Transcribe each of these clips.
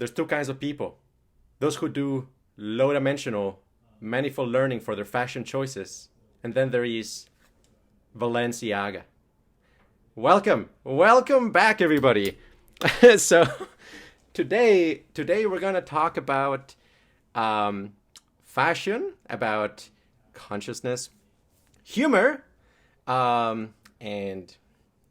there's two kinds of people. Those who do low-dimensional, manifold learning for their fashion choices. And then there is Valenciaga. Welcome back, everybody. So today we're gonna talk about fashion, about consciousness, humor, and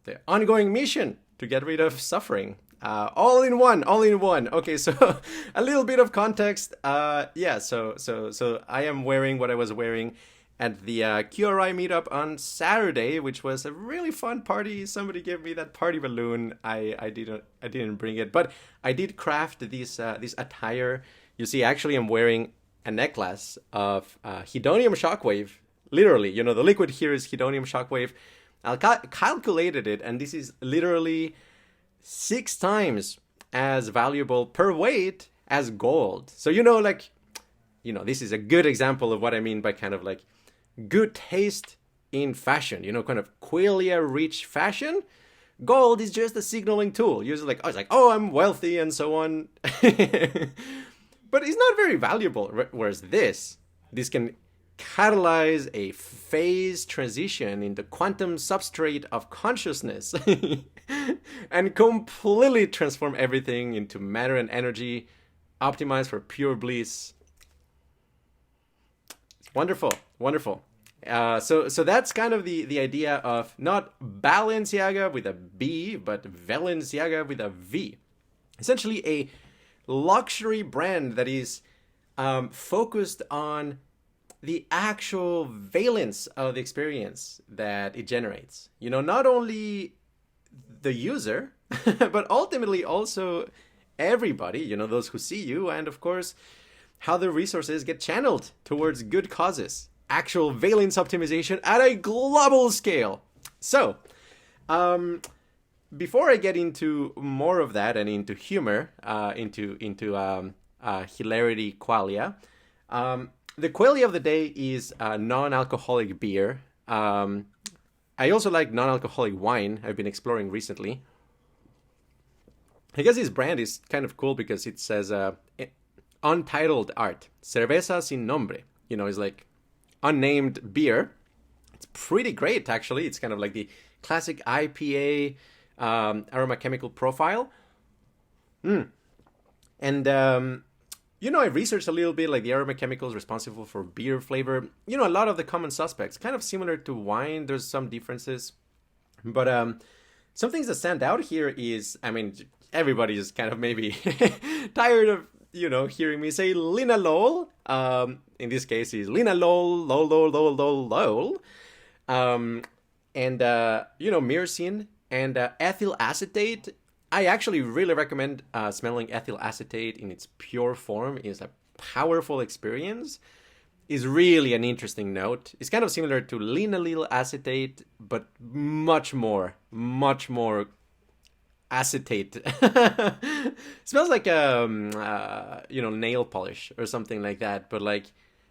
the ongoing mission to get rid of suffering. All in one. Okay, so a little bit of context. So I am wearing what I was wearing at the QRI meetup on Saturday, which was a really fun party. Somebody gave me that party balloon. I didn't bring it, but I did craft this attire. You see, actually, I'm wearing a necklace of hedonium shockwave. Literally, the liquid here is hedonium shockwave. I calculated it, and this is literally 6 times as valuable per weight as gold. So, this is a good example of what I mean by kind of like good taste in fashion, kind of qualia-rich fashion. Gold is just a signaling tool. Usually I'm wealthy and so on. But it's not very valuable. Whereas this can catalyze a phase transition in the quantum substrate of consciousness and completely transform everything into matter and energy, optimized for pure bliss. It's wonderful. So that's kind of the idea of not Balenciaga with a B, but Valenciaga with a V. Essentially a luxury brand that is focused on the actual valence of the experience that it generates. Not only the user, but ultimately also everybody, those who see you, and of course, how the resources get channeled towards good causes. Actual valence optimization at a global scale. So, before I get into more of that and into humor, into hilarity qualia, the qualia of the day is non-alcoholic beer. I also like non-alcoholic wine. I've been exploring recently. I guess this brand is kind of cool because it says untitled art. Cerveza sin nombre. It's like unnamed beer. It's pretty great, actually. It's kind of like the classic IPA aroma chemical profile. And I researched a little bit like the aroma chemicals responsible for beer flavor. A lot of the common suspects, kind of similar to wine. There's some differences. But some things that stand out here is, everybody is kind of maybe tired of, hearing me say linalool. In this case is linalool, lol. And myrcene and ethyl acetate. I actually really recommend smelling ethyl acetate in its pure form. It's a powerful experience. It's really an interesting note. It's kind of similar to linalool acetate, but much more acetate. Smells like nail polish or something like that. But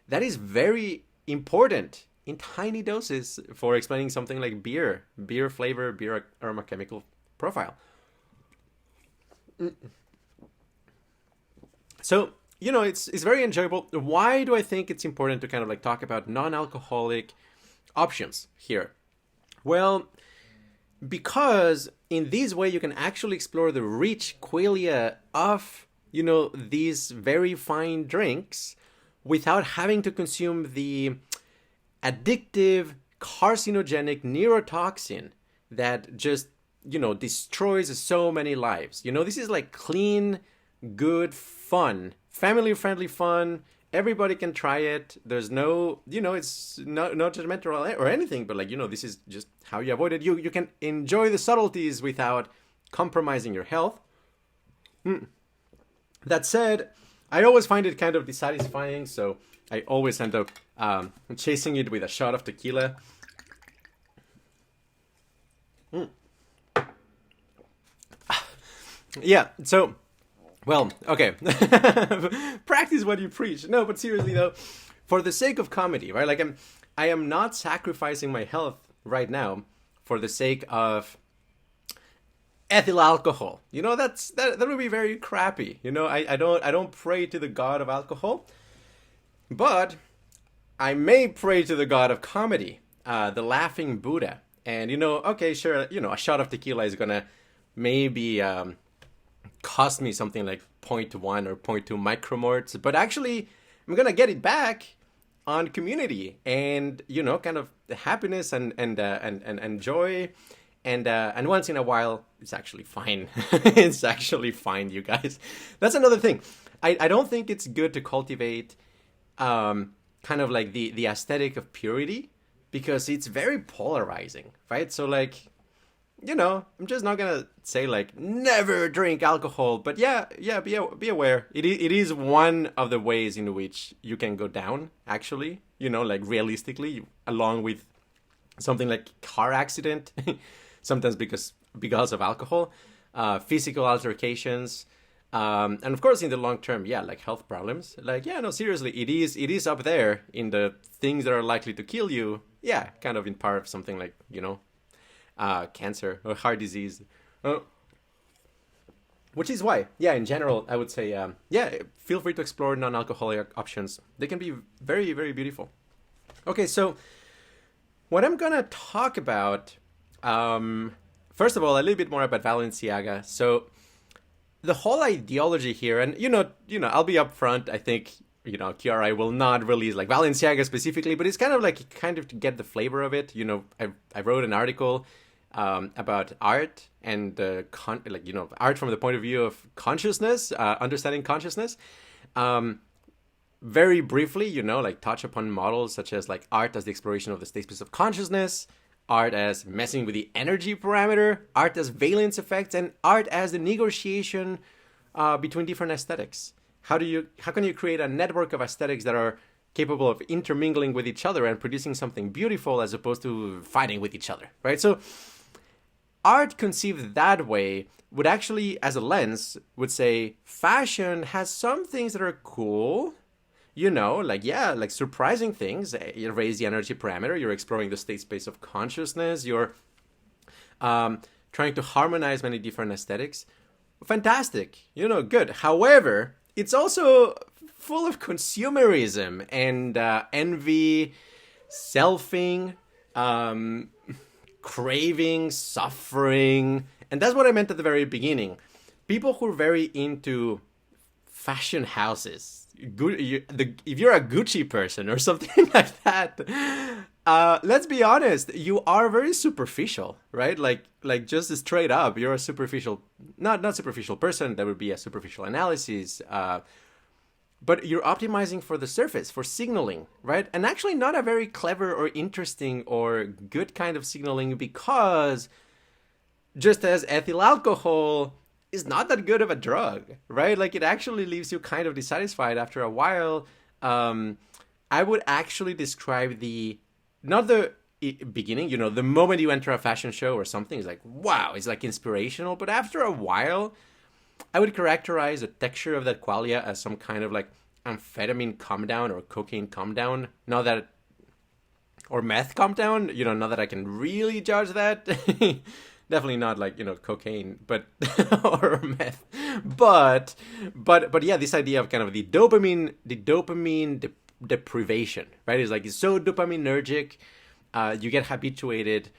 that is very important in tiny doses for explaining something like beer flavor, beer aroma chemical profile. So, it's very enjoyable. Why do I think it's important to kind of talk about non-alcoholic options here? Well, because in this way you can actually explore the rich qualia of, these very fine drinks without having to consume the addictive, carcinogenic neurotoxin that just destroys so many lives. This is like clean, good fun, family-friendly fun. Everybody can try it. There's no, it's not judgmental or anything, but this is just how you avoid it. You can enjoy the subtleties without compromising your health. That said, I always find it kind of dissatisfying, so I always end up chasing it with a shot of tequila. Yeah, so, well, okay. Practice what you preach. No, but seriously though, for the sake of comedy, right? I am not sacrificing my health right now for the sake of ethyl alcohol. That would be very crappy. I don't pray to the god of alcohol, but I may pray to the god of comedy, the laughing Buddha. And okay, sure, a shot of tequila is gonna maybe cost me something like 0.1 or 0.2 micromorts, but actually I'm gonna get it back on community and kind of the happiness and joy. And once in a while, it's actually fine. It's actually fine, you guys. That's another thing. I don't think it's good to cultivate kind of like the aesthetic of purity, because it's very polarizing, right? So like, I'm just not gonna say like never drink alcohol, but yeah, be aware. It is one of the ways in which you can go down, actually. Like realistically, along with something like car accident. Sometimes because of alcohol, physical altercations, and of course in the long term, like health problems. Like, no, seriously, it is up there in the things that are likely to kill you. Yeah, kind of in part of something like cancer or heart disease, which is why, in general, I would say, feel free to explore non-alcoholic options. They can be very, very beautiful. Okay, so what I'm gonna talk about. First of all, a little bit more about Valenciaga. So the whole ideology here, and I'll be upfront. I think QRI will not release like Valenciaga specifically, but it's kind of to get the flavor of it. I wrote an article about art and art from the point of view of consciousness, understanding consciousness. Very briefly, touch upon models such as like art as the exploration of the state space of consciousness, art as messing with the energy parameter, art as valence effects, and art as the negotiation between different aesthetics. How can you create a network of aesthetics that are capable of intermingling with each other and producing something beautiful as opposed to fighting with each other, right? So art conceived that way would actually, as a lens, would say fashion has some things that are cool, like surprising things. You raise the energy parameter, you're exploring the state space of consciousness, you're trying to harmonize many different aesthetics. Fantastic, good. However, it's also full of consumerism and envy, selfing, craving, suffering. And that's what I meant at the very beginning. People who are very into fashion houses, if you're a Gucci person or something like that, let's be honest, you are very superficial, right? Like just straight up, you're a superficial, not superficial person. That would be a superficial analysis. But you're optimizing for the surface, for signaling, right? And actually not a very clever or interesting or good kind of signaling, because just as ethyl alcohol is not that good of a drug, right? Like it actually leaves you kind of dissatisfied after a while. I would actually describe not the beginning, the moment you enter a fashion show or something, is like, wow, it's like inspirational. But after a while, I would characterize the texture of that qualia as some kind of like amphetamine calm down or cocaine calm down. Or meth calm down, not that I can really judge that. Definitely not like, cocaine, but, or meth. But yeah, this idea of kind of the dopamine deprivation, right? It's like, it's so dopaminergic. You get habituated.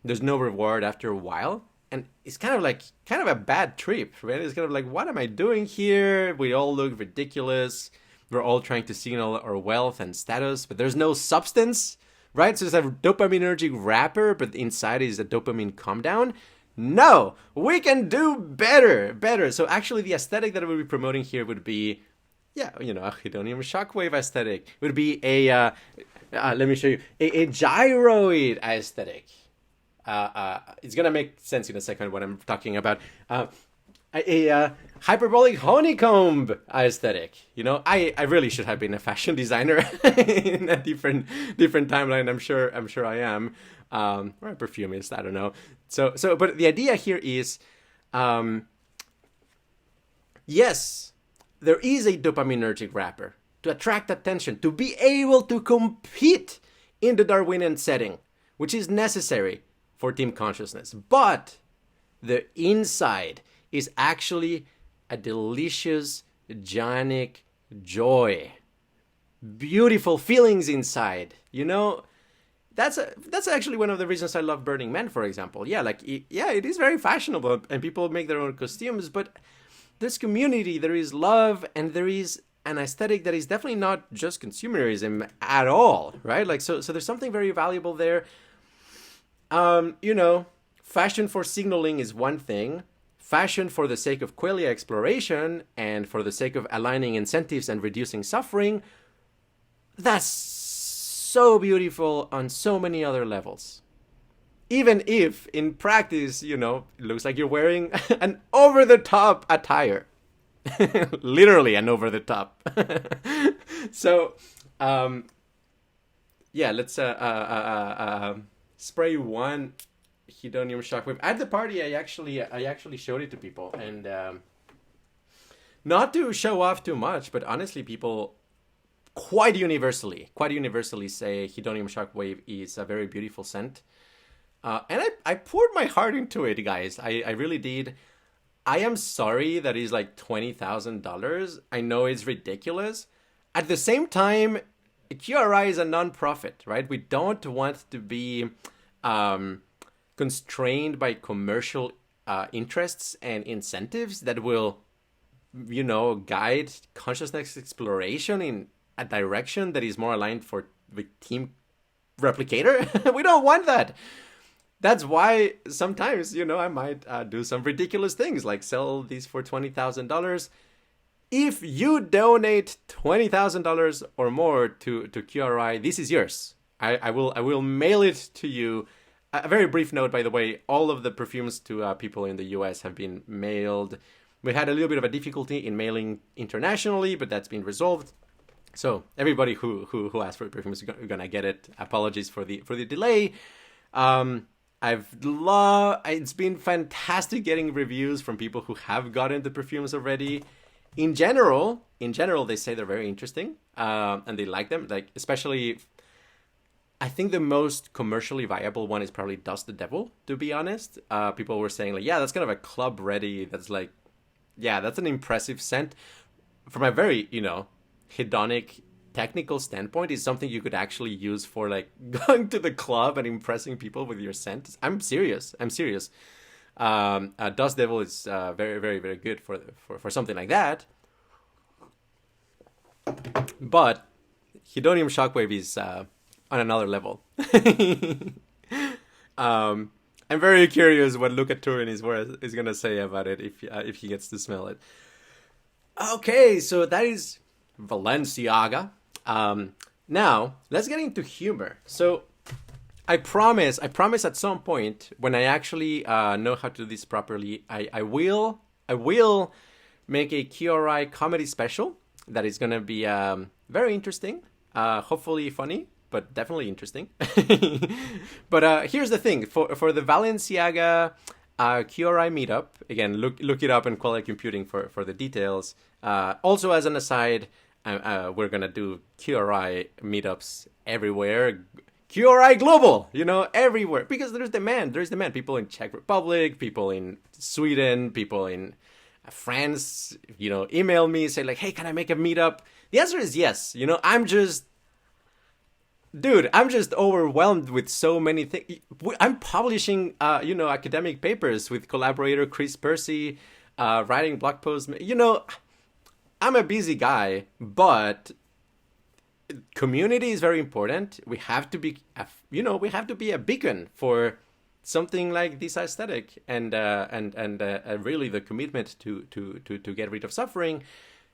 There's no reward after a while. And it's kind of a bad trip, right? It's kind of like, what am I doing here? We all look ridiculous. We're all trying to signal our wealth and status, but there's no substance, right? So it's a dopaminergic wrapper, but inside is a dopamine calm down. No, we can do better. So actually the aesthetic that I would be promoting here would be, a hedonium shockwave aesthetic. It would be let me show you, a gyroid aesthetic. It's gonna make sense in a second what I'm talking about. A hyperbolic honeycomb aesthetic. I really should have been a fashion designer in a different timeline. I'm sure I am, or a perfumist. I don't know. So, but the idea here is, yes, there is a dopaminergic wrapper to attract attention, to be able to compete in the Darwinian setting, which is necessary for team consciousness. But The inside is actually a delicious Jhanic joy. Beautiful feelings inside. That's actually one of the reasons I love Burning Man, for example. Yeah, it is very fashionable and people make their own costumes, but there's community, there is love, and there is an aesthetic that is definitely not just consumerism at all, right? So there's something very valuable there. Fashion for signaling is one thing. Fashion for the sake of qualia exploration and for the sake of aligning incentives and reducing suffering, that's so beautiful on so many other levels. Even if, in practice, it looks like you're wearing an over-the-top attire. Literally an over-the-top. So, let's spray one hedonium shockwave. At the party, I actually showed it to people. And not to show off too much, but honestly, people quite universally say hedonium shockwave is a very beautiful scent. And I poured my heart into it, guys. I really did. I am sorry that it's like $20,000. I know it's ridiculous. At the same time, QRI is a non-profit, right? We don't want to be constrained by commercial interests and incentives that will, guide consciousness exploration in a direction that is more aligned with Team Replicator. We don't want that. That's why sometimes, I might do some ridiculous things like sell these for $20,000. If you donate $20,000 or more to QRI, this is yours. I will mail it to you. A very brief note, by the way, all of the perfumes to people in the US have been mailed. We had a little bit of a difficulty in mailing internationally, but that's been resolved. So everybody who asked for perfumes is gonna get it. Apologies for the delay. It's been fantastic getting reviews from people who have gotten the perfumes already. In general, they say they're very interesting, and they like them. Like, especially, I think the most commercially viable one is probably Dust the Devil, to be honest. People were saying, that's kind of a club ready. That's that's an impressive scent. From a very, hedonic technical standpoint, is something you could actually use for going to the club and impressing people with your scent. I'm serious. Dust Devil is very, very, very good for something like that. But hedonium shockwave is on another level. I'm very curious what Luca Turin is going to say about it if he gets to smell it. Okay, so that is Valenciaga. Now let's get into humor. So I promise at some point when I actually know how to do this properly, I will make a QRI comedy special that is gonna be very interesting, hopefully funny, but definitely interesting. But here's the thing: for the Valenciaga QRI meetup, again, look it up in Quality Computing for the details. Also, as an aside, we're gonna do QRI meetups everywhere. QRI global, everywhere, because there's demand. People in Czech Republic, people in Sweden, people in France, email me, say hey, can I make a meetup? The answer is yes. I'm just overwhelmed with so many things. I'm publishing, academic papers with collaborator Chris Percy, writing blog posts. I'm a busy guy, but community is very important. We have to be, a beacon for something like this aesthetic, and really the commitment to get rid of suffering,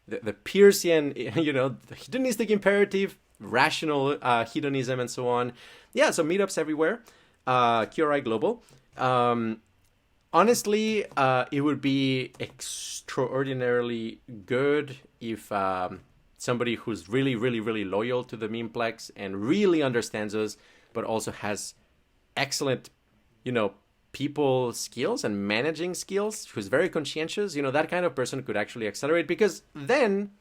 the Peircean, the hedonistic imperative, rational hedonism, and so on. Yeah, so meetups everywhere. QRI Global. Honestly, it would be extraordinarily good if somebody who's really, really, really loyal to the Memeplex and really understands us, but also has excellent, people skills and managing skills, who's very conscientious, that kind of person could actually accelerate, because then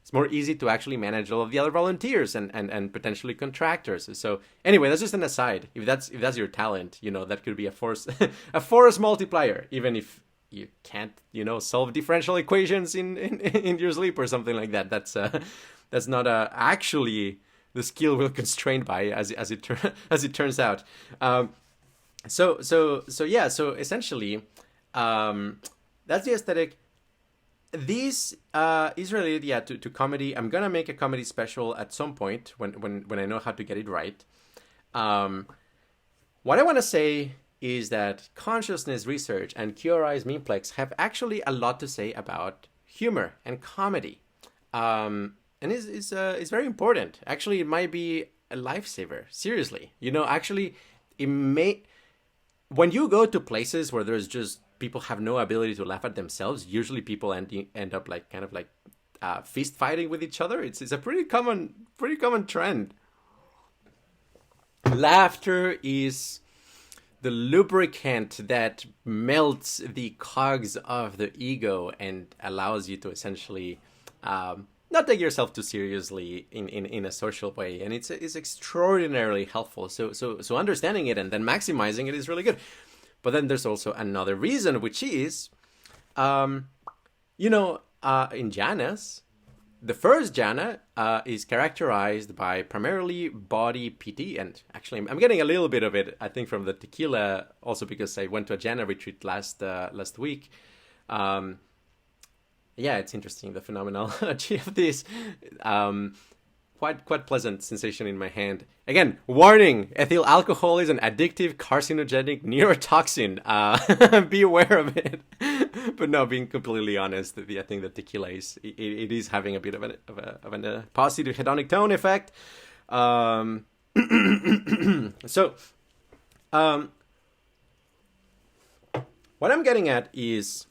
it's more easy to actually manage all of the other volunteers and potentially contractors. So anyway, that's just an aside. If that's your talent, that could be a force a force multiplier, even if you can't, solve differential equations in your sleep or something like that. That's not actually the skill we're constrained by, as it turns out. So essentially, that's the aesthetic. This is related, to comedy. I'm gonna make a comedy special at some point when I know how to get it right. What I want to say is that consciousness research and QRI's memeplex have actually a lot to say about humor and comedy. And it's very important. Actually, it might be a lifesaver. Seriously, actually, it may. When you go to places where there's just people have no ability to laugh at themselves, usually people end up fist fighting with each other. It's a pretty common trend. Laughter is the lubricant that melts the cogs of the ego and allows you to essentially not take yourself too seriously in a social way, and it's extraordinarily helpful. So understanding it and then maximizing it is really good. But then there's also another reason, which is, in Jhanas, the first Jhana is characterized by primarily body piti, and actually I'm getting a little bit of it, I think, from the tequila, also because I went to a Jhana retreat last week. It's interesting, the phenomenology of this. Quite pleasant sensation in my hand. Again, warning: ethyl alcohol is an addictive, carcinogenic neurotoxin. Be aware of it. But no, being completely honest, I think that tequila is having a bit of a positive hedonic tone effect. What I'm getting at is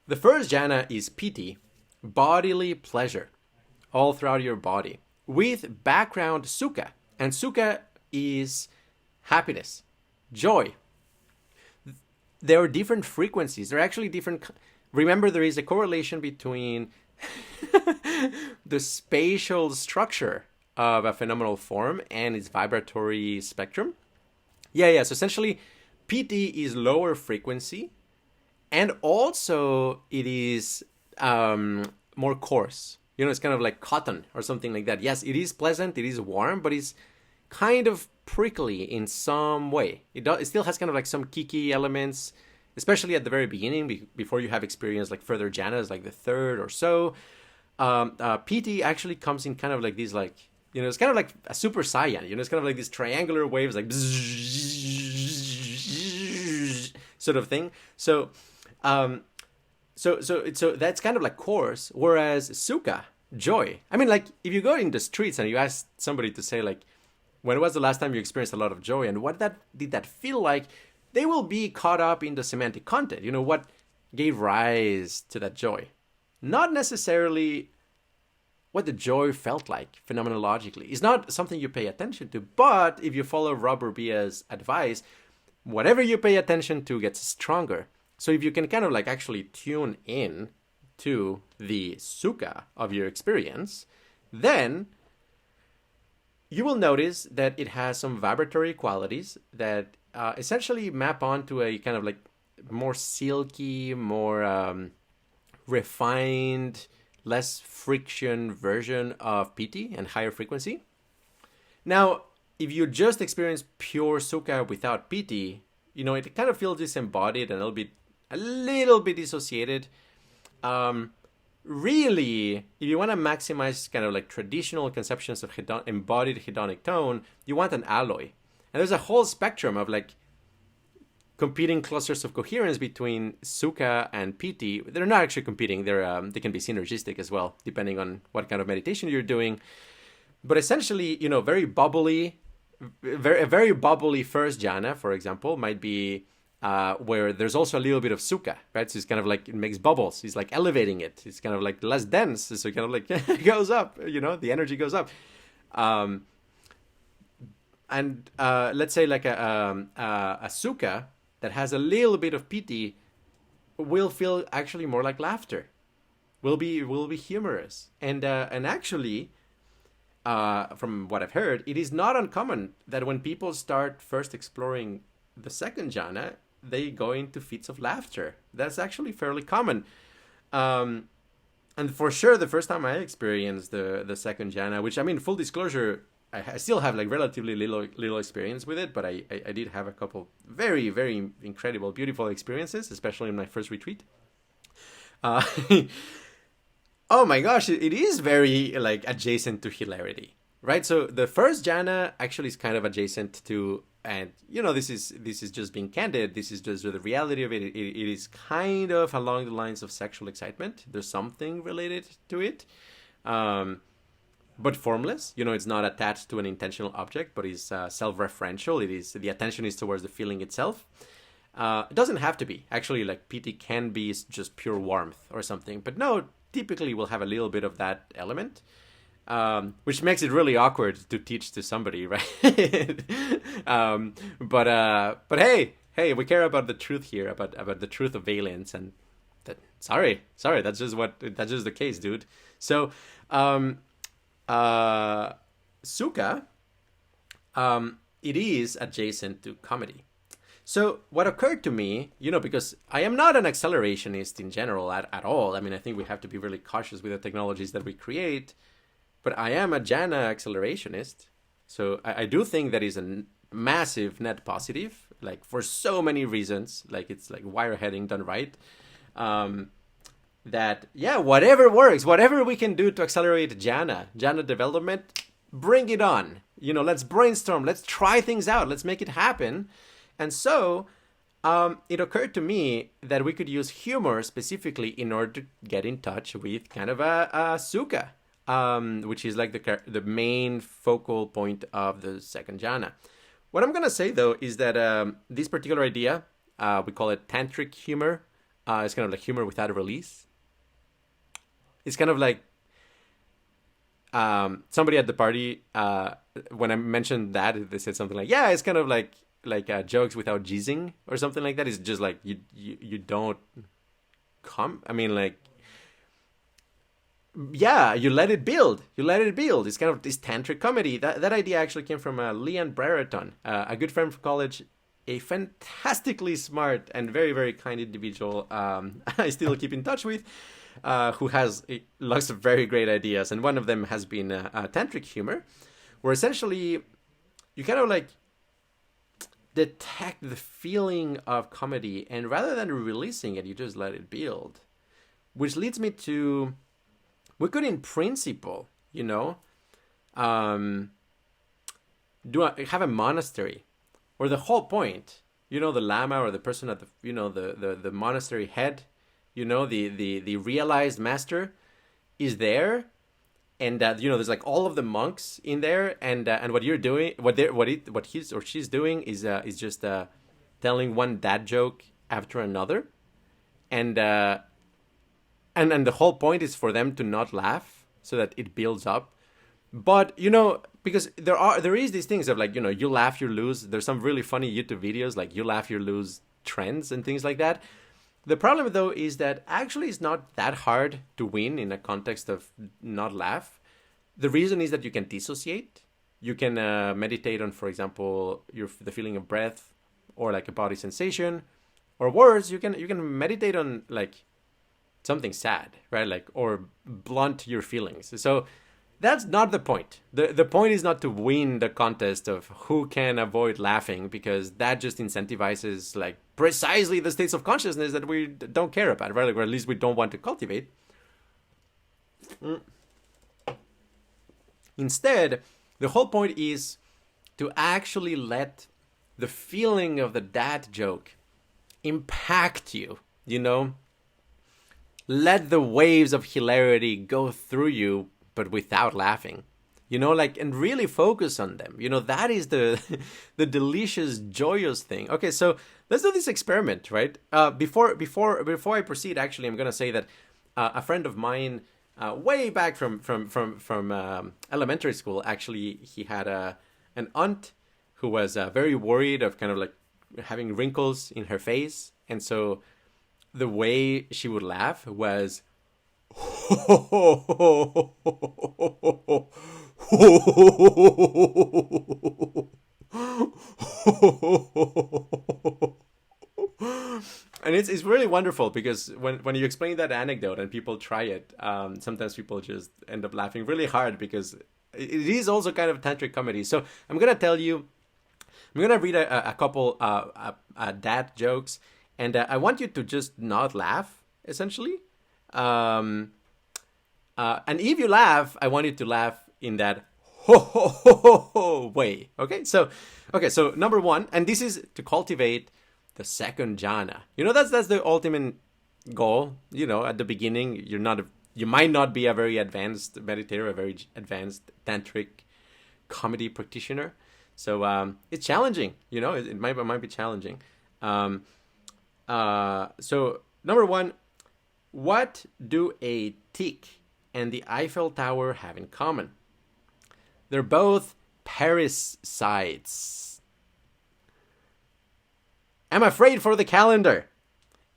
the first jhana is piti, bodily pleasure, all throughout your body, with background sukka. And sukka is happiness, joy. There are different frequencies. There are actually different. Remember, there is a correlation between the spatial structure of a phenomenal form and its vibratory spectrum. So essentially, PT is lower frequency, and also it is more coarse. It's kind of like cotton or something like that. Yes, it is pleasant, it is warm, but it's kind of prickly in some way. It still has kind of like some kiki elements, especially at the very beginning, before you have experienced like further jhanas, like the third or so. PT actually comes in kind of like these, like, it's kind of like a super saiyan. It's kind of like these triangular waves, like sort of thing. So that's kind of like coarse, whereas sukka, joy. I mean, like, if you go in the streets and you ask somebody to say, like, when was the last time you experienced a lot of joy and what did that feel like, they will be caught up in the semantic content. What gave rise to that joy, not necessarily what the joy felt like phenomenologically. It's not something you pay attention to, but if you follow Robert Bia's advice, whatever you pay attention to gets stronger. So if you can kind of like actually tune in to the sukka of your experience, then you will notice that it has some vibratory qualities that essentially map onto a kind of like more silky, more refined, less friction version of piti and higher frequency. Now, if you just experience pure sukka without piti, it kind of feels disembodied and a little bit dissociated. Really, if you want to maximize kind of like traditional conceptions of embodied hedonic tone, you want an alloy. And there's a whole spectrum of like competing clusters of coherence between sukka and piti. They're not actually competing. They can be synergistic as well, depending on what kind of meditation you're doing. But essentially, very bubbly, a very bubbly first jhana, for example, might be where there's also a little bit of sukka, right? So it's kind of like, it makes bubbles. It's like elevating it. It's kind of like less dense. So it kind of like it goes up, the energy goes up. And let's say like a sukka that has a little bit of piti will feel actually more like laughter. will be humorous. And actually, from what I've heard, it is not uncommon that when people start first exploring the second jhana, they go into fits of laughter. That's actually fairly common. And for sure, the first time I experienced the second jhana, which, I mean, full disclosure, I still have like relatively little experience with it, but I did have a couple very, very incredible, beautiful experiences, especially in my first retreat. Uh, oh my gosh, it is very like adjacent to hilarity, right? So the first jhana actually is kind of adjacent to, and this is just being candid. This is just the reality of it. It is kind of along the lines of sexual excitement. There's something related to it. But formless. It's not attached to an intentional object, but is self-referential. The attention is towards the feeling itself. It doesn't have to be. Actually, like piti can be just pure warmth or something. But no, typically we'll have a little bit of that element, which makes it really awkward to teach to somebody, right? But hey, we care about the truth here, about the truth of aliens, and that. Sorry, that's just the case, dude. So, Sukka, it is adjacent to comedy. So what occurred to me, because I am not an accelerationist in general at all. I mean, I think we have to be really cautious with the technologies that we create, but I am a Jhana accelerationist. So I do think that is a massive net positive, like for so many reasons, like it's like wireheading done right. That, yeah, whatever works, whatever we can do to accelerate Jhana development, bring it on. Let's brainstorm, let's try things out, let's make it happen. And so it occurred to me that we could use humor specifically in order to get in touch with kind of a Sukka, which is like the main focal point of the second jhana. What I'm going to say, though, is that this particular idea, we call it Tantric Humor. It's kind of like humor without a release. It's kind of like somebody at the party, when I mentioned that, they said something like, yeah, it's kind of like jokes without jizzing or something like that. It's just like you don't come. I mean, like, yeah, you let it build. It's kind of this tantric comedy. That idea actually came from Leanne Brereton, a good friend from college, a fantastically smart and very, very kind individual I still keep in touch with, who has lots of very great ideas. And one of them has been Tantric Humor, where essentially you kind of like detect the feeling of comedy, and rather than releasing it, you just let it build. Which leads me to, we could in principle, have a monastery where the whole point, the lama or the person at the monastery head, the realized master is there. And there's like all of the monks in there, and what you're doing, what he's or she's doing is just telling one dad joke after another, and the whole point is for them to not laugh so that it builds up. But because there is these things of like you laugh, you lose. There's some really funny YouTube videos like you laugh, you lose trends and things like that. The problem, though, is that actually it's not that hard to win in a context of not laugh. The reason is that you can dissociate. You can meditate on, for example, the feeling of breath, or like a body sensation, or worse, you can meditate on like something sad, right? Like, or blunt your feelings. So that's not the point. The point is not to win the contest of who can avoid laughing, because that just incentivizes like precisely the states of consciousness that we don't care about, right? Or at least we don't want to cultivate. Instead, the whole point is to actually let the feeling of the dad joke impact you, Let the waves of hilarity go through you, but without laughing, and really focus on them. That is the delicious, joyous thing. Okay, so let's do this experiment, right? Before I proceed, actually, I'm gonna say that a friend of mine, way back from elementary school, actually, he had an aunt who was very worried of kind of like having wrinkles in her face, and so the way she would laugh was And it's really wonderful because when you explain that anecdote and people try it, sometimes people just end up laughing really hard because it is also kind of tantric comedy. So I'm gonna read a couple dad jokes, and I want you to just not laugh, essentially. And if you laugh, I want you to laugh in that ho ho ho ho ho way. So number one, and this is to cultivate the second jhana. That's the ultimate goal. At the beginning, you might not be a very advanced meditator, a very advanced tantric comedy practitioner. So it's challenging. It might be challenging. So number one, what do a tick and the Eiffel Tower have in common? They're both parasites. I'm afraid for the calendar.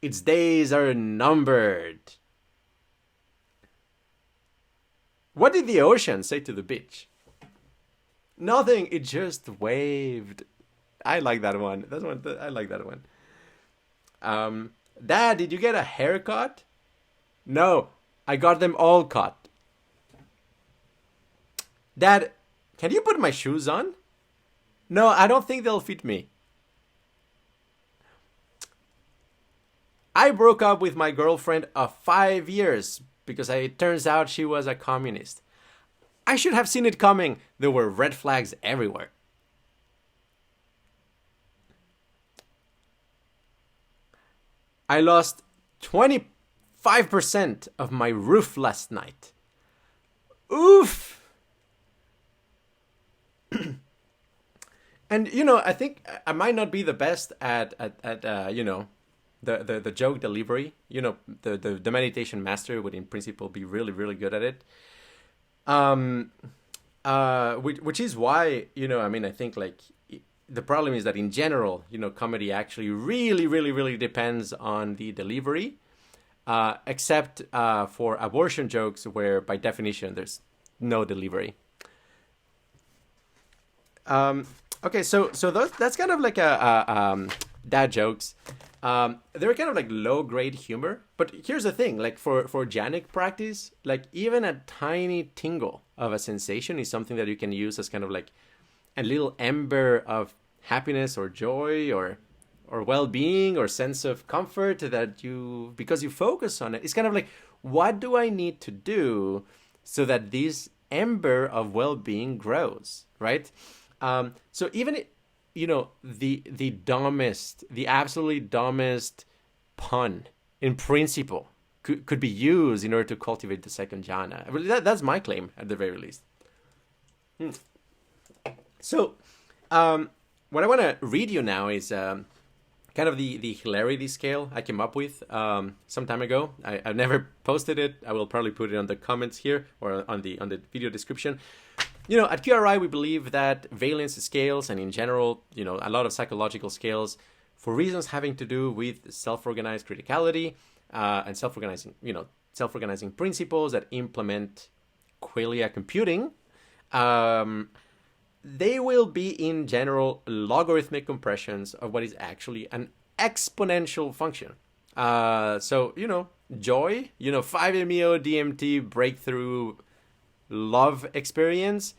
Its days are numbered. What did the ocean say to the beach? Nothing. It just waved. I like that one. I like that one. Dad, did you get a haircut? No, I got them all cut. Dad, can you put my shoes on? No, I don't think they'll fit me. I broke up with my girlfriend of 5 years because it turns out she was a communist. I should have seen it coming. There were red flags everywhere. I lost 25% of my roof last night. Oof. And I think I might not be the best at the joke delivery. The meditation master would in principle be really, really good at it. Which is why, I think like the problem is that in general, comedy actually really, really, really depends on the delivery, except for abortion jokes where by definition there's no delivery. Okay, so that's kind of like a dad jokes. They're kind of like low grade humor, but here's the thing: like for Jhanic practice, like even a tiny tingle of a sensation is something that you can use as kind of like a little ember of happiness or joy or well-being or sense of comfort that because you focus on it. It's kind of like, what do I need to do so that this ember of well-being grows, right? So even the dumbest, the absolutely dumbest pun in principle could be used in order to cultivate the second jhana. Well, that's my claim at the very least. So what I want to read you now is kind of the hilarity scale I came up with some time ago. I've never posted it. I will probably put it on the comments here or on the video description. At QRI, we believe that valence scales and in general, a lot of psychological scales for reasons having to do with self-organized criticality and self-organizing principles that implement qualia computing, they will be in general logarithmic compressions of what is actually an exponential function. So, joy, 5-MeO DMT breakthrough love experience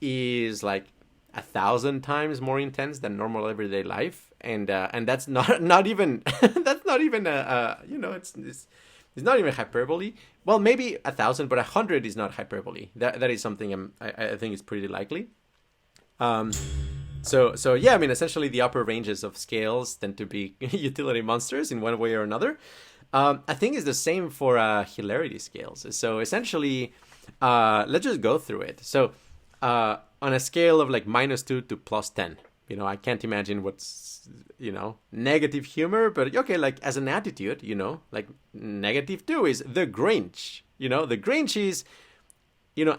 is like 1,000 times more intense than normal everyday life, and that's not even that's not even it's not even hyperbole. Well, maybe 1,000, but 100 is not hyperbole. That is something I think is pretty likely. So yeah, essentially the upper ranges of scales tend to be utility monsters in one way or another. I think it's the same for hilarity scales. So essentially, let's just go through it. So on a scale of like -2 to +10, I can't imagine what's, negative humor, but okay, like as an attitude, like -2 is the Grinch. The Grinch is,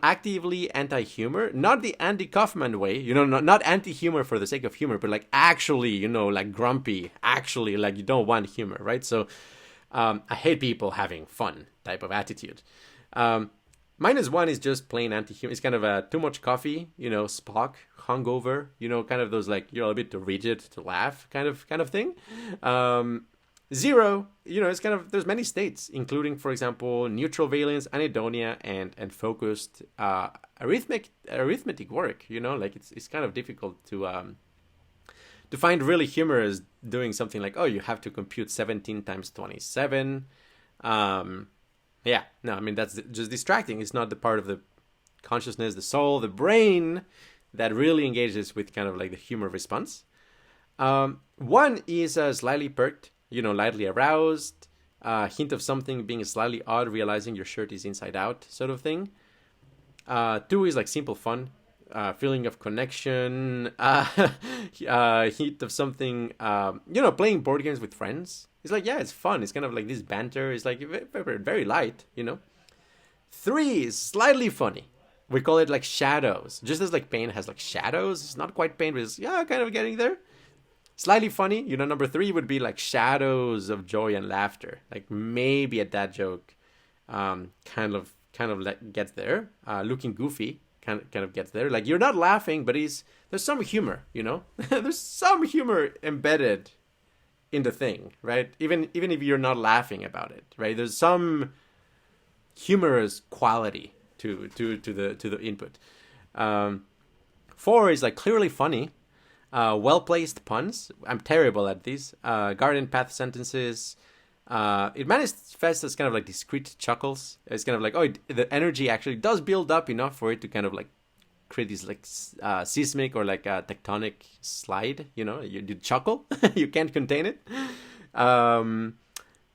actively anti-humor, not the Andy Kaufman way, not anti-humor for the sake of humor, but like actually, like grumpy, actually like you don't want humor, right? So I hate people having fun type of attitude. -1 is just plain anti-humor. It's kind of a too much coffee, Spock, hungover, kind of those like you're a bit too rigid to laugh kind of thing. 0, it's kind of, there's many states, including, for example, neutral valence, anhedonia, and focused arithmetic work. Like it's kind of difficult to find really humorous doing something like, oh, you have to compute 17 times 27. Yeah, no, I mean, that's just distracting. It's not the part of the consciousness, the soul, the brain that really engages with kind of like the humor response. 1 is slightly perked, lightly aroused, hint of something being slightly odd, realizing your shirt is inside out sort of thing. 2 is like simple fun, feeling of connection, hint of something, playing board games with friends. It's like, yeah, it's fun. It's kind of like this banter. It's like very, very light, 3 is slightly funny. We call it like shadows. Just as like pain has like shadows. It's not quite pain, but it's, kind of getting there. Slightly funny, number 3 would be like shadows of joy and laughter. Like maybe a dad joke kind of like gets there. Looking goofy kind of gets there. Like you're not laughing, but there's some humor, There's some humor embedded in the thing, right? Even if you're not laughing about it, right? There's some humorous quality to the input. 4 is like clearly funny. Well-placed puns. I'm terrible at these. Garden path sentences. It manifests as kind of like discrete chuckles. It's kind of like, the energy actually does build up enough for it to kind of like create this like seismic or like a tectonic slide. You chuckle. You can't contain it.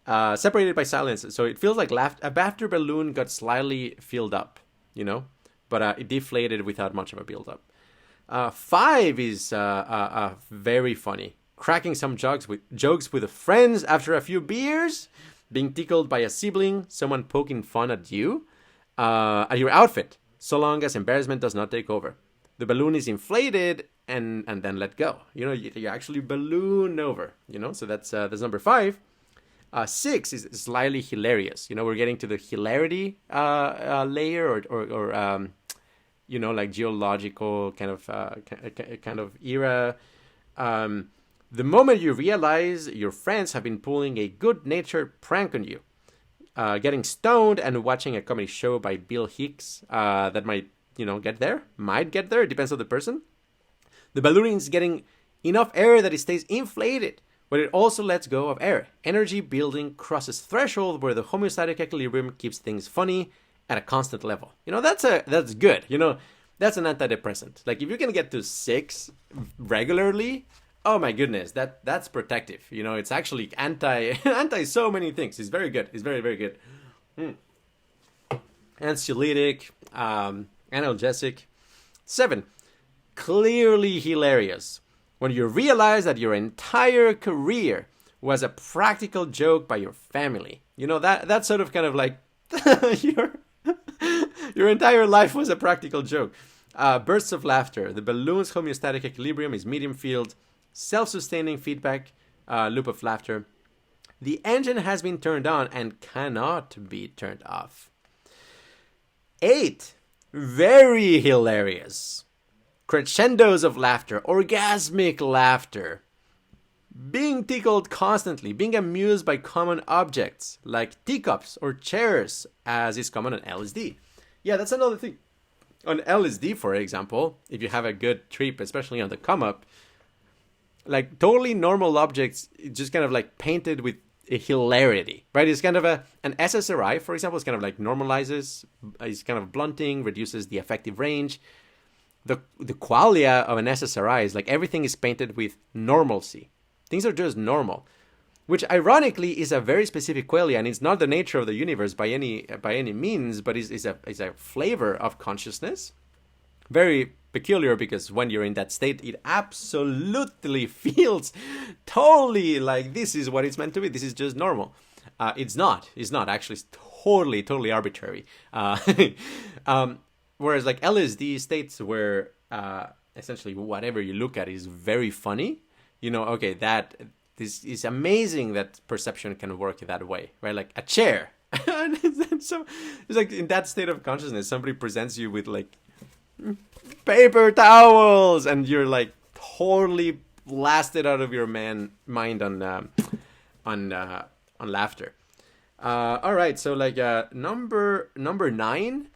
Separated by silence. So it feels like a laughter balloon got slightly filled up, but it deflated without much of a build-up. 5 is very funny. Cracking some jokes with friends after a few beers, being tickled by a sibling, someone poking fun at you, at your outfit, so long as embarrassment does not take over. The balloon is inflated and then let go. You actually balloon over. So that's number 5. 6 is slightly hilarious. We're getting to the hilarity layer or like geological kind of era. The moment you realize your friends have been pulling a good-natured prank on you, getting stoned and watching a comedy show by Bill Hicks, that might get there. It depends on the person. The balloon is getting enough air that it stays inflated, but it also lets go of air. Energy building crosses threshold where the homeostatic equilibrium keeps things funny at a constant level. That's good. That's an antidepressant. Like if you can get to 6 regularly, oh my goodness, that's protective. It's actually anti so many things. It's very good. It's very, very good. Anxiolytic, analgesic. 7, clearly hilarious. When you realize that your entire career was a practical joke by your family. That's sort of kind of like your entire life was a practical joke. Bursts of laughter. The balloon's homeostatic equilibrium is medium field, self-sustaining feedback loop of laughter. The engine has been turned on and cannot be turned off. 8, very hilarious. Crescendos of laughter, orgasmic laughter. Being tickled constantly, being amused by common objects like teacups or chairs, as is common on LSD. Yeah, that's another thing. On LSD, for example, if you have a good trip, especially on the come up, like totally normal objects, just kind of like painted with a hilarity, right? It's kind of an SSRI, for example, it's kind of like normalizes, it's kind of blunting, reduces the effective range. The qualia of an SSRI is like everything is painted with normalcy. Things are just normal, which ironically is a very specific qualia, and it's not the nature of the universe by any means, but is a flavor of consciousness. Very peculiar, because when you're in that state, it absolutely feels totally like this is what it's meant to be. This is just normal. It's not. Actually, it's totally arbitrary. Whereas like LSD states where essentially whatever you look at is very funny. Okay, that this is amazing that perception can work that way, right? Like a chair. So it's like in that state of consciousness, somebody presents you with like paper towels, and you're like totally blasted out of your mind on laughter. All right, so like number 9,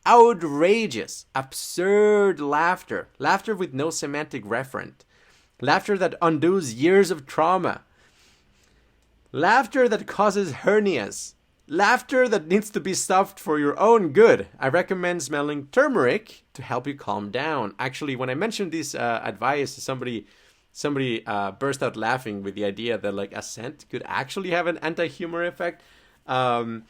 outrageous, absurd laughter with no semantic referent, laughter that undoes years of trauma, laughter that causes hernias, laughter that needs to be stopped for your own good. I recommend smelling turmeric to help you calm down. Actually, when I mentioned this advice, somebody burst out laughing with the idea that like a scent could actually have an anti-humor effect. But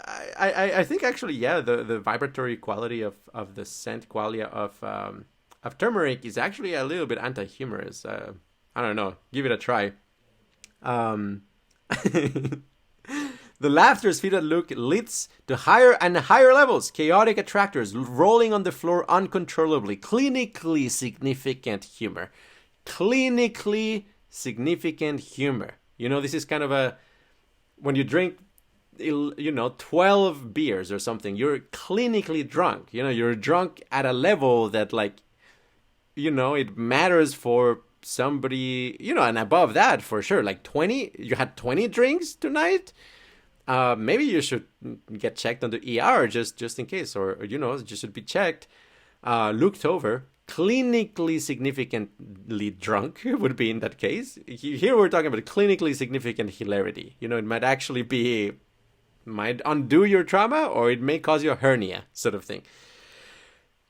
I think actually, yeah, the vibratory quality of the scent qualia of turmeric is actually a little bit anti-humorous. I don't know. Give it a try. The laughter's feedback loop leads to higher and higher levels, chaotic attractors rolling on the floor uncontrollably, clinically significant humor. Clinically significant humor. You know, this is kind of a, when you drink, 12 beers or something, you're clinically drunk. You know, you're drunk at a level that like, it matters for somebody, and above that for sure. Like 20, you had 20 drinks tonight. Maybe you should get checked on the ER just in case, or you should be checked, looked over. Clinically significantly drunk would be in that case. Here we're talking about clinically significant hilarity. It might actually might undo your trauma, or it may cause you a hernia, sort of thing.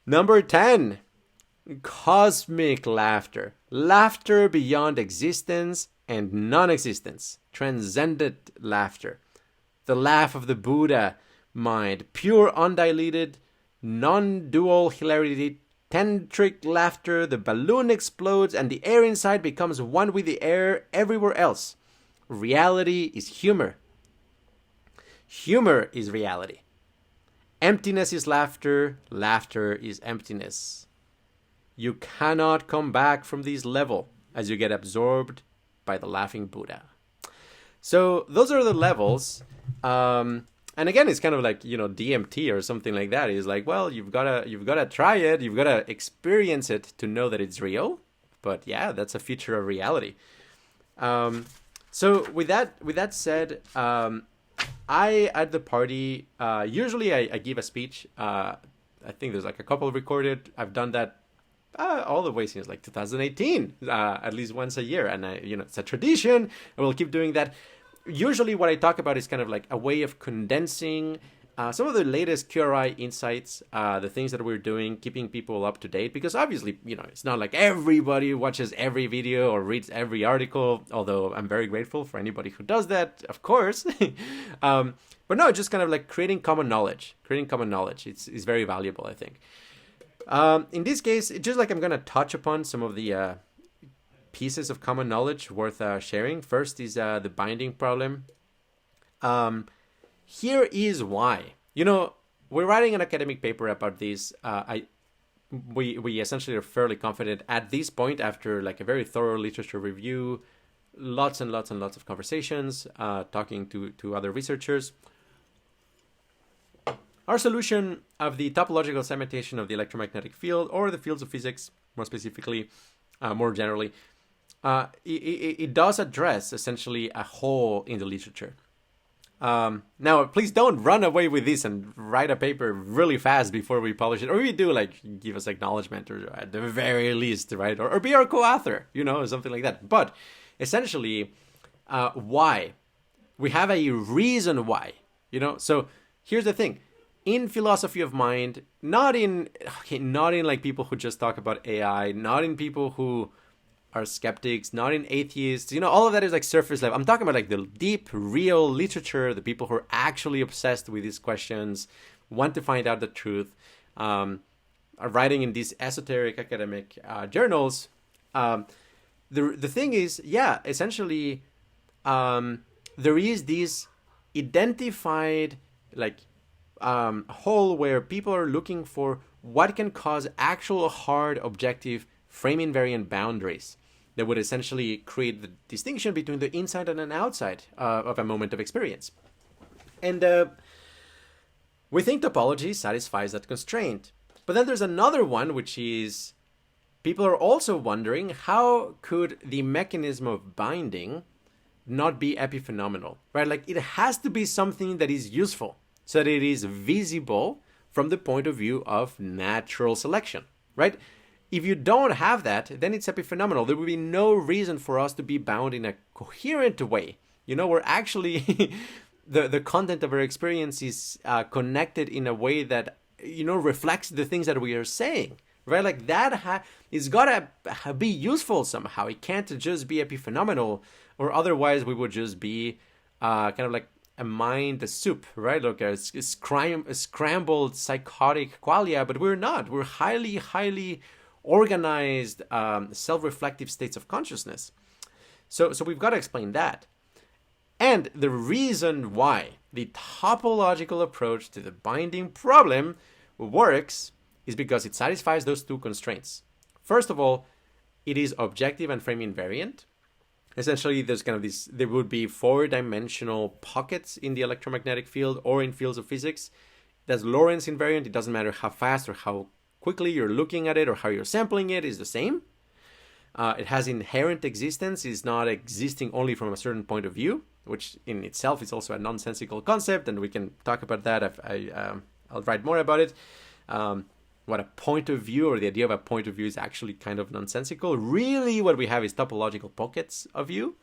Number 10, cosmic laughter. Laughter beyond existence and non-existence. Transcendent laughter. The laugh of the Buddha mind. Pure, undiluted, non-dual hilarity. Tantric laughter. The balloon explodes and the air inside becomes one with the air everywhere else. Reality is humor. Humor is reality. Emptiness is laughter. Laughter is emptiness. You cannot come back from this level as you get absorbed by the laughing Buddha. So those are the levels. And again, it's kind of like, DMT or something like that. It's like, well, you've gotta try it. You've gotta experience it to know that it's real. But yeah, that's a feature of reality. So with that said, I at the party, usually I give a speech. I think there's like a couple recorded. I've done that all the way since like 2018, at least once a year. And it's a tradition. I will keep doing that. Usually what I talk about is kind of like a way of condensing some of the latest QRI insights, the things that we're doing, keeping people up to date. Because obviously, it's not like everybody watches every video or reads every article, although I'm very grateful for anybody who does that, of course. But no, just kind of like creating common knowledge. It's very valuable, I think. In this case, it's just like I'm going to touch upon some of the pieces of common knowledge worth sharing. First is the binding problem. Here is why. We're writing an academic paper about this. We essentially are fairly confident at this point, after like a very thorough literature review, lots and lots and lots of conversations, talking to other researchers. Our solution of the topological segmentation of the electromagnetic field, or the fields of physics, more specifically, more generally, it does address essentially a hole in the literature. Now, please don't run away with this and write a paper really fast before we publish it. Or if you do, like, give us acknowledgement, or at the very least, right? Or be our co-author, or something like that. But essentially, why? We have a reason why, So here's the thing. In philosophy of mind, not in like people who just talk about AI, not in people who are skeptics, not in atheists, all of that is like surface level. I'm talking about like the deep, real literature, the people who are actually obsessed with these questions, want to find out the truth, are writing in these esoteric academic journals. The thing is, essentially, there is this identified like hole where people are looking for what can cause actual hard objective frame invariant boundaries. that would essentially create the distinction between the inside and an outside of a moment of experience. And we think topology satisfies that constraint. But then there's another one, which is people are also wondering, how could the mechanism of binding not be epiphenomenal, right? Like, it has to be something that is useful so that it is visible from the point of view of natural selection, right? If you don't have that, then it's epiphenomenal. There would be no reason for us to be bound in a coherent way. We're actually, the content of our experience is connected in a way that, reflects the things that we are saying, right? Like that it's gotta be useful somehow. It can't just be epiphenomenal, or otherwise we would just be kind of like a mind, a soup, right? Like a scrambled psychotic qualia, but we're not. We're highly, highly organized, self-reflective states of consciousness. So we've got to explain that. And the reason why the topological approach to the binding problem works is because it satisfies those two constraints. First of all, it is objective and frame invariant. Essentially, there would be 4-dimensional pockets in the electromagnetic field or in fields of physics. That's Lorentz invariant. It doesn't matter how fast or how quickly you're looking at it or how you're sampling it, is the same. It has inherent existence, is not existing only from a certain point of view, which in itself is also a nonsensical concept, and we can talk about that. I'll write more about it. What a point of view, or the idea of a point of view, is actually kind of nonsensical. Really, what we have is topological pockets of view,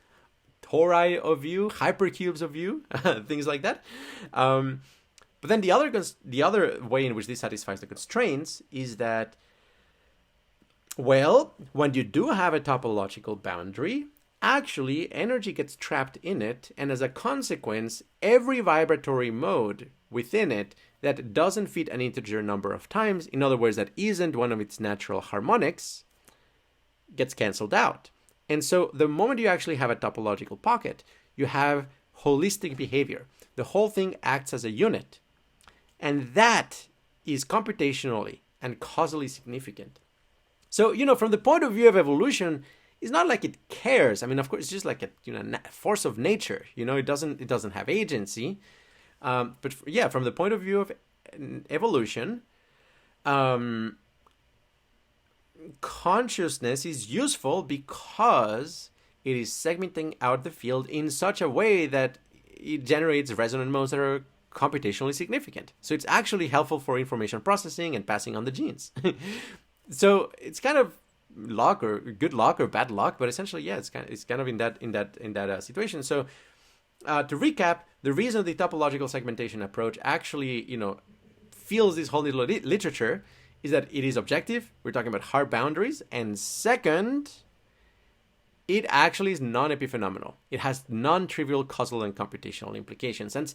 tori of view, hypercubes of view, things like that. But then the other way in which this satisfies the constraints is that, well, when you do have a topological boundary, actually energy gets trapped in it, and as a consequence, every vibratory mode within it that doesn't fit an integer number of times, in other words, that isn't one of its natural harmonics, gets canceled out. And so the moment you actually have a topological pocket, you have holistic behavior. The whole thing acts as a unit. And that is computationally and causally significant. So, from the point of view of evolution, it's not like it cares. I mean, of course, it's just like a force of nature. It doesn't have agency. But from the point of view of evolution, consciousness is useful because it is segmenting out the field in such a way that it generates resonant modes that are computationally significant. So it's actually helpful for information processing and passing on the genes. So it's kind of luck, or good luck, or bad luck, but essentially, it's kind of in that situation. So to recap, the reason the topological segmentation approach actually feels this whole little literature is that it is objective. We're talking about hard boundaries, and second, it actually is non-epiphenomenal. It has non-trivial causal and computational implications. And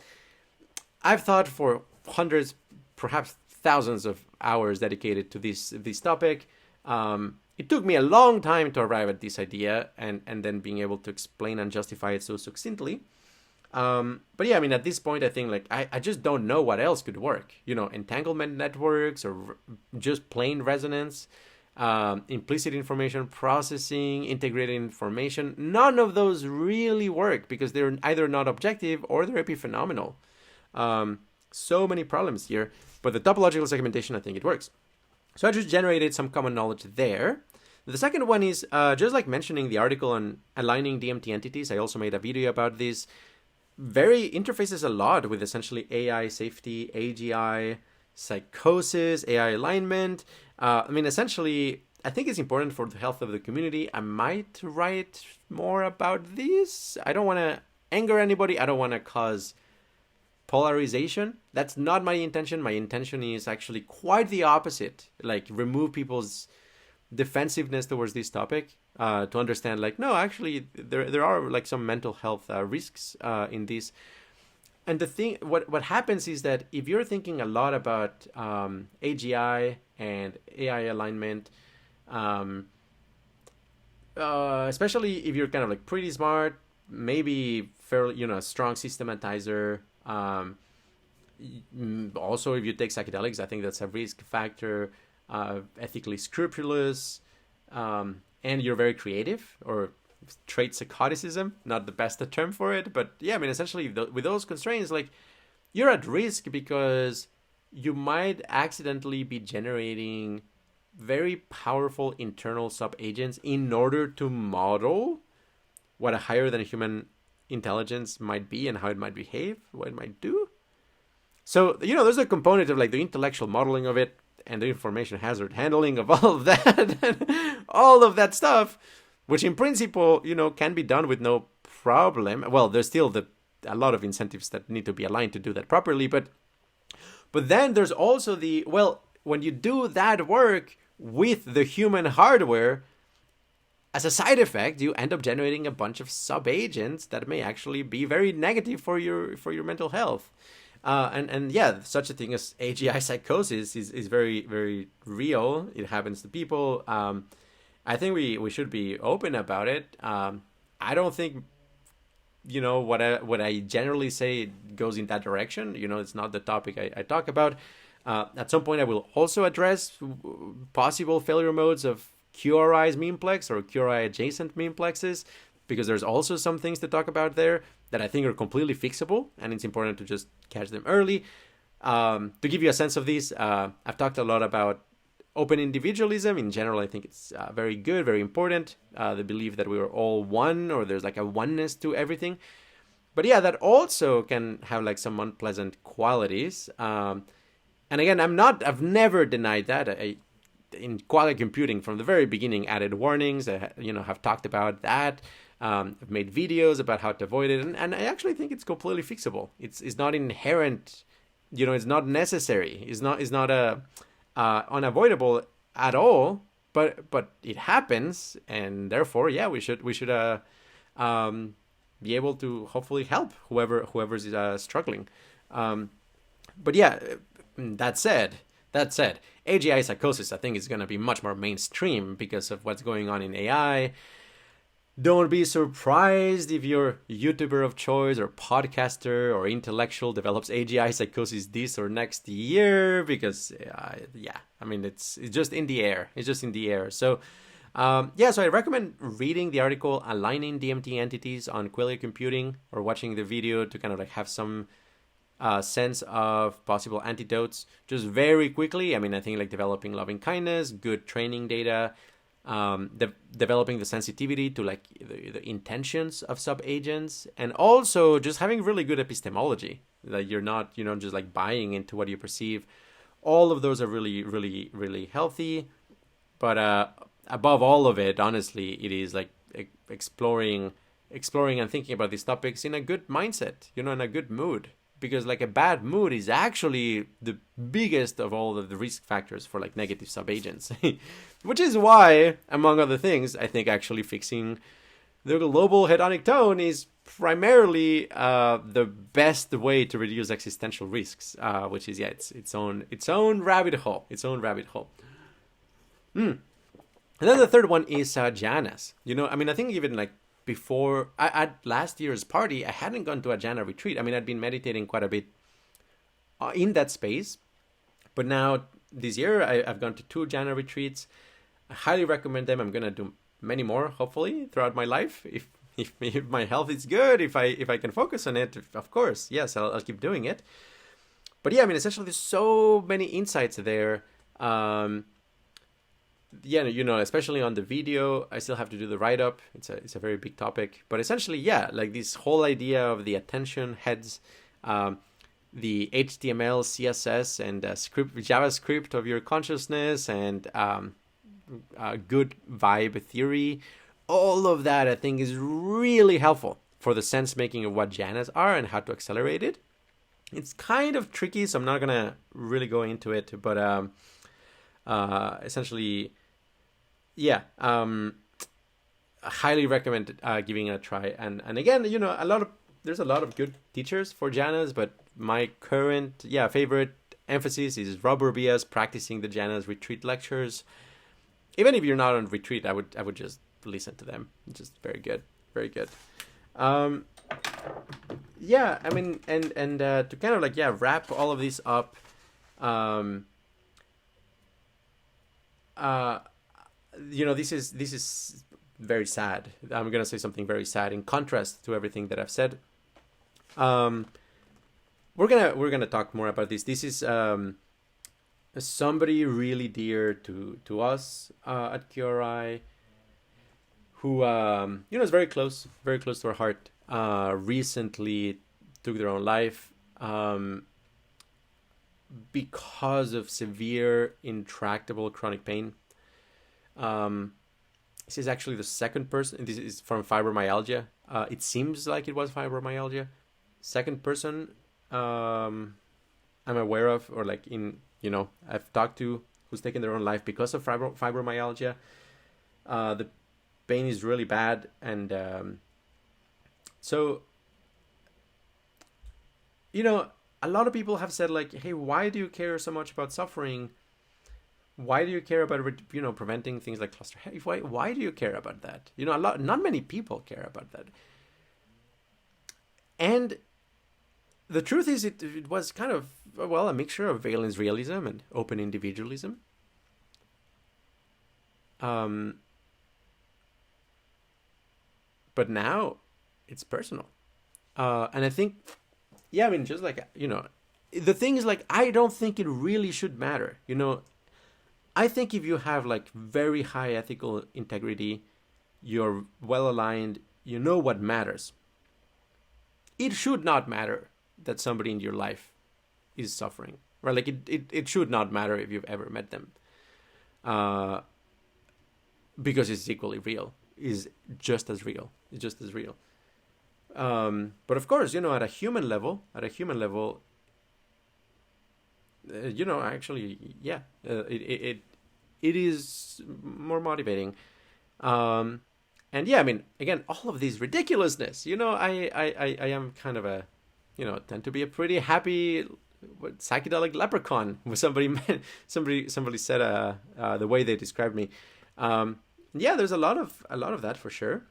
I've thought for hundreds, perhaps thousands of hours dedicated to this topic. It took me a long time to arrive at this idea and then being able to explain and justify it so succinctly. But yeah, I mean, at this point, I think I just don't know what else could work. Entanglement networks, or just plain resonance, implicit information processing, integrated information. None of those really work because they're either not objective or they're epiphenomenal. So many problems here, but the topological segmentation, I think it works. So I just generated some common knowledge there. The second one is just like mentioning the article on aligning DMT entities. I also made a video about this. Very interfaces a lot with essentially AI safety, AGI, psychosis, AI alignment. Essentially, I think it's important for the health of the community. I might write more about this. I don't want to anger anybody. I don't want to cause polarization. That's not my intention. My intention is actually quite the opposite. Remove people's defensiveness towards this topic, to understand no, actually there are some mental health risks in this. And the thing, what happens is that if you're thinking a lot about AGI and AI alignment, especially if you're kind of pretty smart, maybe fairly a strong systematizer, also if you take psychedelics, I think that's a risk factor, ethically scrupulous, and you're very creative, or trait psychoticism, not the best term for it, but yeah, I mean, essentially with those constraints, like, you're at risk because you might accidentally be generating very powerful internal sub-agents in order to model what a higher than human intelligence might be and how it might behave, what it might do. So, there's a component of like the intellectual modeling of it and the information hazard handling of all of that, and all of that stuff, which in principle, can be done with no problem. Well, there's still a lot of incentives that need to be aligned to do that properly, but then there's also when you do that work with the human hardware, as a side effect, you end up generating a bunch of sub-agents that may actually be very negative for your mental health. And yeah, such a thing as AGI psychosis is very, very real. It happens to people. I think we should be open about it. I don't think, what I generally say goes in that direction. It's not the topic I talk about. At some point, I will also address possible failure modes of QRI's memeplex or QRI adjacent memplexes, because there's also some things to talk about there that I think are completely fixable, and it's important to just catch them early. To give you a sense of these, I've talked a lot about open individualism. In general, I think it's very good, very important. The belief that we are all one, or there's like a oneness to everything. But yeah, that also can have like some unpleasant qualities. And again, I've never denied that. In qualia computing from the very beginning, added warnings. I have talked about that. I've made videos about how to avoid it, and I actually think it's completely fixable. It's not inherent, it's not necessary. It's not unavoidable at all. But it happens, and therefore, yeah, we should be able to hopefully help whoever's struggling. But yeah, that said, AGI psychosis, I think, is going to be much more mainstream because of what's going on in AI. Don't be surprised if your YouTuber of choice or podcaster or intellectual develops AGI psychosis this or next year, because, it's just in the air. It's just in the air. So, so I recommend reading the article Aligning DMT Entities on Qualia Computing, or watching the video to kind of like have some sense of possible antidotes. Just very quickly, I think like developing loving kindness, good training data, developing the sensitivity to like the intentions of sub-agents, and also just having really good epistemology, that you're not just like buying into what you perceive. All of those are really, really, really healthy. But above all of it, honestly, it is like exploring and thinking about these topics in a good mindset, in a good mood. Because like a bad mood is actually the biggest of all of the risk factors for like negative subagents, which is why, among other things, I think actually fixing the global hedonic tone is primarily the best way to reduce existential risks, which is its own rabbit hole, And then the third one is Jhanas. I think even like before, at last year's party, I hadn't gone to a Jhana retreat. I'd been meditating quite a bit in that space. But now, this year, I've gone to 2 Jhana retreats. I highly recommend them. I'm going to do many more, hopefully, throughout my life. If my health is good, if I can focus on it, of course, yes, I'll keep doing it. But yeah, essentially, there's so many insights there. Especially on the video, I still have to do the write-up. It's a very big topic. But essentially, yeah, like this whole idea of the attention heads, the HTML, CSS, and JavaScript of your consciousness, and good vibe theory, all of that, I think, is really helpful for the sense-making of what Jhanas are and how to accelerate it. It's kind of tricky, so I'm not going to really go into it. But essentially... yeah, I highly recommend giving it a try. And again, there's a lot of good teachers for Jhanas, but my current favorite emphasis is Rob Urbia's Practicing the Jhanas retreat lectures. Even if you're not on retreat, I would just listen to them. Just very good, very good. And to kind of like wrap all of this up. this is very sad. I'm gonna say something very sad in contrast to everything that I've said. Um, we're gonna talk more about this. This is somebody really dear to us at QRI, who is very close to our heart. Recently took their own life because of severe, intractable chronic pain. This is actually the second person. This is from fibromyalgia. It seems like it was fibromyalgia. Second person I'm aware of, or like I've talked to, who's taken their own life because of fibromyalgia. The pain is really bad, and so a lot of people have said like, hey, why do you care so much about suffering? Why do you care about preventing things like cluster headache? Why do you care about that? Not many people care about that. And the truth is, it was kind of a mixture of valence realism and open individualism. But now it's personal, and I think, just like the thing is, like, I don't think it really should matter. I think if you have like very high ethical integrity, you're well aligned, what matters. It should not matter that somebody in your life is suffering, right? Like it should not matter if you've ever met them, because it's equally real, is just as real. It's just as real. But of course, at a human level, actually, yeah, it is more motivating. And again, all of these ridiculousness, I am kind of a, tend to be a pretty happy psychedelic leprechaun. Somebody said the way they described me. There's a lot of that for sure.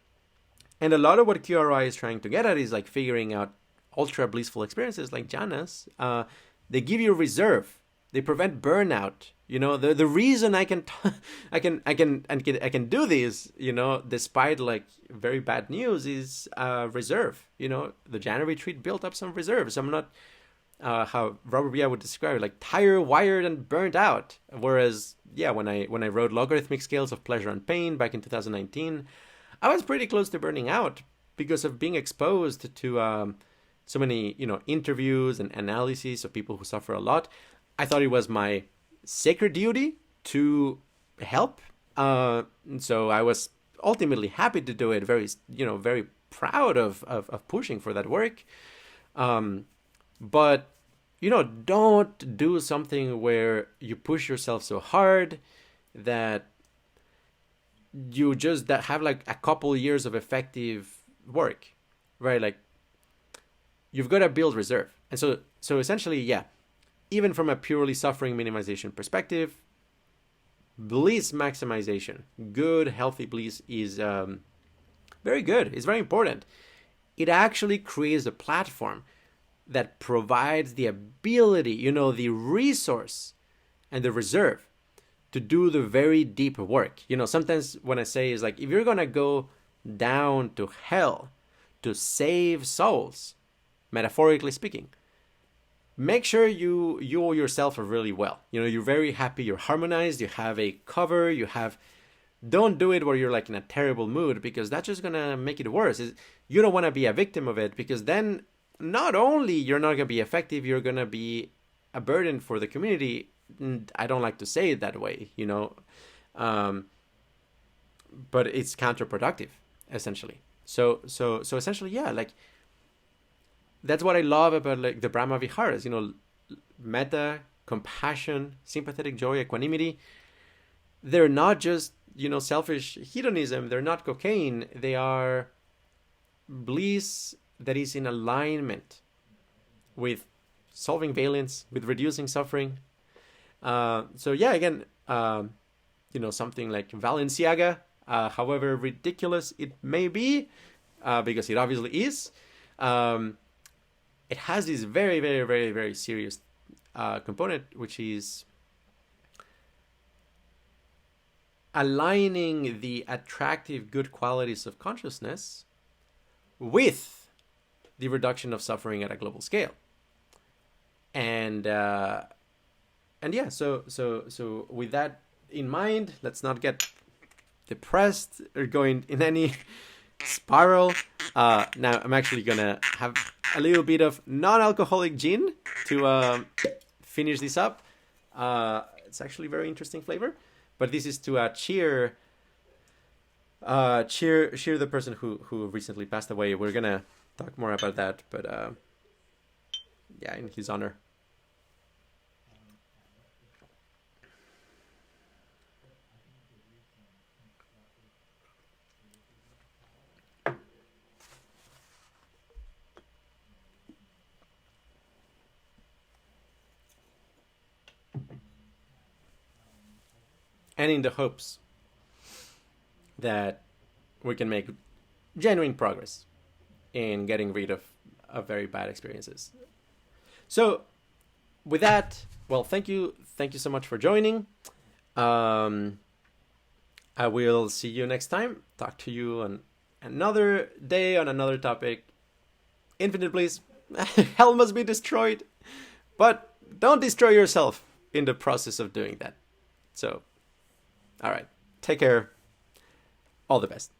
And a lot of what QRI is trying to get at is like figuring out ultra blissful experiences like Jhanas. They give you reserve. They prevent burnout. The reason I can do this, despite like very bad news, is reserve. The Jhana retreat built up some reserves. I'm not how Robert Bia would describe it, like tired, wired, and burnt out. Whereas, when I wrote Logarithmic Scales of Pleasure and Pain back in 2019, I was pretty close to burning out because of being exposed to so many, interviews and analyses of people who suffer a lot. I thought it was my sacred duty to help. So I was ultimately happy to do it, very proud of pushing for that work. But, don't do something where you push yourself so hard that you just have like a couple years of effective work, right? Like, you've got to build reserve. And so essentially, even from a purely suffering minimization perspective, bliss maximization, good, healthy bliss is very good. It's very important. It actually creates a platform that provides the ability, the resource and the reserve to do the very deep work. Sometimes when I say is like, if you're going to go down to hell to save souls, metaphorically speaking, make sure you yourself are really well. You're very happy, you're harmonized, you have a cover, don't do it where you're like in a terrible mood, because that's just going to make it worse. You don't want to be a victim of it, because then not only you're not going to be effective, you're going to be a burden for the community. I don't like to say it that way, but it's counterproductive, essentially. So essentially, like, that's what I love about like the Brahma Viharas, metta, compassion, sympathetic joy, equanimity. They're not just, selfish hedonism. They're not cocaine. They are bliss that is in alignment with solving valence, with reducing suffering. Again, something like Valenciaga, however ridiculous it may be, because it obviously is, it has this very, very, very, very serious component, which is aligning the attractive good qualities of consciousness with the reduction of suffering at a global scale. And yeah, so with that in mind, let's not get depressed or going in any spiral. Now I'm actually gonna have a little bit of non-alcoholic gin to finish this up. It's actually very interesting flavor, but this is to cheer the person who recently passed away. We're gonna talk more about that, but yeah, in his honor. And in the hopes that we can make genuine progress in getting rid of very bad experiences. So with that, well, thank you so much for joining. I will see you next time. Talk to you on another day on another topic. Infinite bliss. Hell must be destroyed, but don't destroy yourself in the process of doing that. So, all right, take care. All the best.